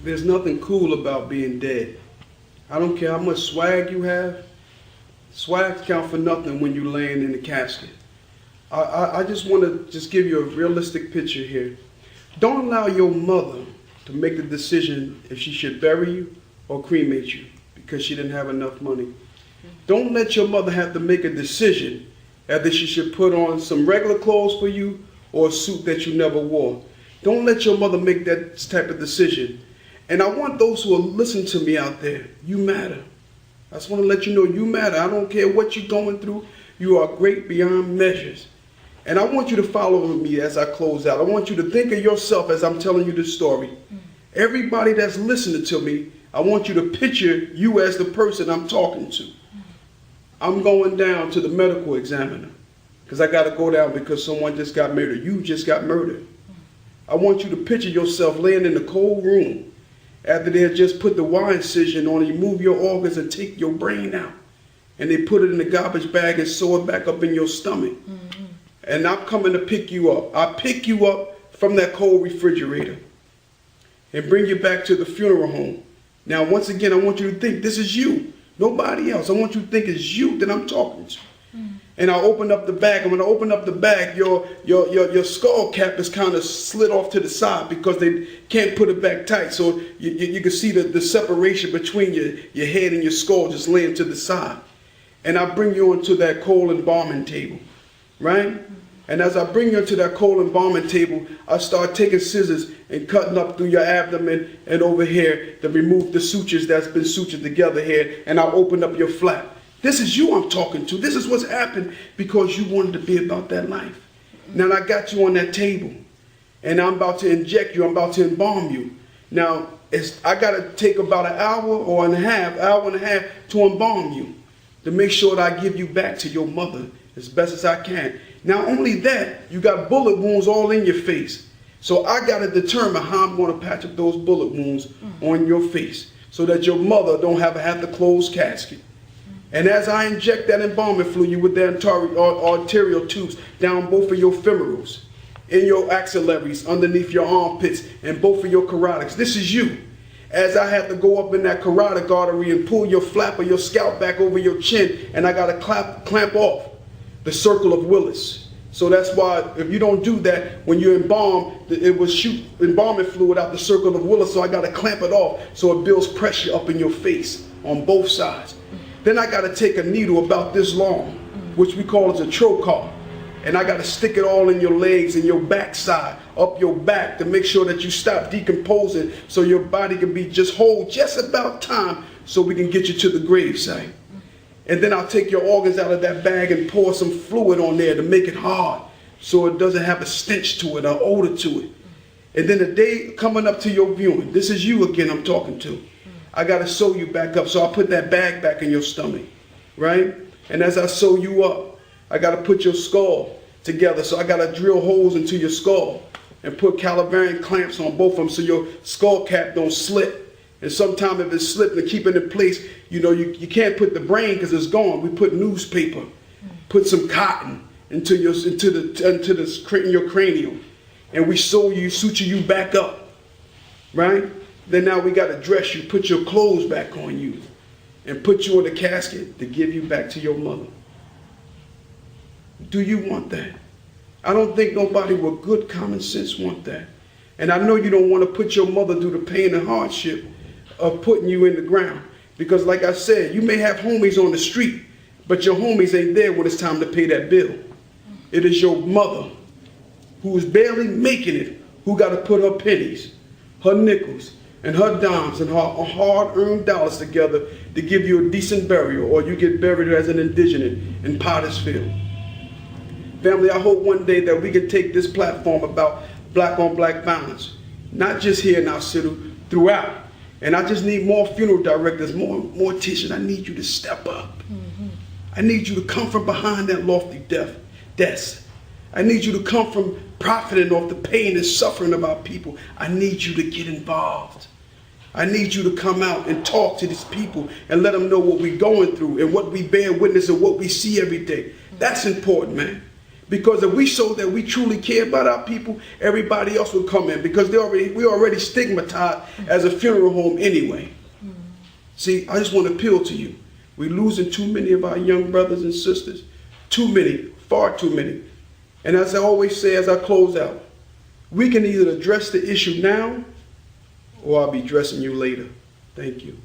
There's nothing cool about being dead. I don't care how much swag you have. Swags count for nothing when you're laying in the casket. I just want to just give you a realistic picture here. Don't allow your mother to make the decision if she should bury you or cremate you because she didn't have enough money. Don't let your mother have to make a decision whether she should put on some regular clothes for you or a suit that you never wore. Don't let your mother make that type of decision. And I want those who are listening to me out there, you matter. I just want to let you know you matter. I don't care what you're going through. You are great beyond measures. And I want you to follow me as I close out. I want you to think of yourself as I'm telling you this story. Everybody that's listening to me, I want you to picture you as the person I'm talking to. I'm going down to the medical examiner because I got to go down because someone just got murdered. You just got murdered. I want you to picture yourself laying in the cold room after they had just put the wire incision on you, move your organs and take your brain out. And they put it in the garbage bag and sew it back up in your stomach. And I'm coming to pick you up. I pick you up from that cold refrigerator and bring you back to the funeral home. Now, once again, I want you to think this is you, nobody else. I want you to think it's you that I'm talking to. And I open up the bag, and when I open up the bag, your skull cap is kind of slid off to the side because they can't put it back tight. So you can see the separation between your head and your skull just laying to the side. And I bring you onto that cold embalming table, right? And as I bring you into that cold embalming table, I start taking scissors and cutting up through your abdomen and over here to remove the sutures that's been sutured together here. And I open up your flap. This is you I'm talking to. This is what's happened because you wanted to be about that life. Now I got you on that table and I'm about to inject you. I'm about to embalm you. Now I got to take about an hour and a half to embalm you to make sure that I give you back to your mother as best as I can. Not only that, you got bullet wounds all in your face. So I got to determine how I'm going to patch up those bullet wounds on your face so that your mother don't have to close casket. And as I inject that embalming fluid with the arterial tubes down both of your femorals, in your axillaries, underneath your armpits, and both of your carotids, this is you. As I have to go up in that carotid artery and pull your flap of your scalp back over your chin, and I got to clamp off the circle of Willis. So that's why if you don't do that, when you embalm, it will shoot embalming fluid out the circle of Willis, so I got to clamp it off so it builds pressure up in your face on both sides. Then I got to take a needle about this long, which we call as a trocar, and I got to stick it all in your legs and your backside, up your back to make sure that you stop decomposing so your body can be just whole just about time so we can get you to the gravesite. And then I'll take your organs out of that bag and pour some fluid on there to make it hard so it doesn't have a stench to it or odor to it. And then the day coming up to your viewing, this is you again I'm talking to. I got to sew you back up. So I put that bag back in your stomach, right? And as I sew you up, I got to put your skull together. So I got to drill holes into your skull and put Calivarian clamps on both of them so your skull cap don't slip. And sometimes if it's slipped and keep it in place, you can't put the brain because it's gone. We put newspaper, put some cotton into your cranium, and we suture you back up, right? Then now we got to dress you, put your clothes back on you, and put you in the casket to give you back to your mother. Do you want that? I don't think nobody with good common sense want that. And I know you don't want to put your mother through the pain and hardship of putting you in the ground. Because like I said, you may have homies on the street, but your homies ain't there when it's time to pay that bill. It is your mother who is barely making it, who got to put her pennies, her nickels, and her dimes and her hard-earned dollars together to give you a decent burial, or you get buried as an indigent in Potter's Field. Family, I hope one day that we can take this platform about black-on-black violence, not just here in our city, throughout. And I just need more funeral directors, more teachers. I need you to step up. I need you to come from behind that lofty desk. I need you to come from profiting off the pain and suffering of our people. I need you to get involved. I need you to come out and talk to these people and let them know what we're going through and what we bear witness and what we see every day. That's important, man. Because if we show that we truly care about our people, everybody else will come in, because we're already stigmatized as a funeral home anyway. See, I just want to appeal to you. We're losing too many of our young brothers and sisters. Too many, far too many. And as I always say as I close out, we can either address the issue now or I'll be addressing you later. Thank you.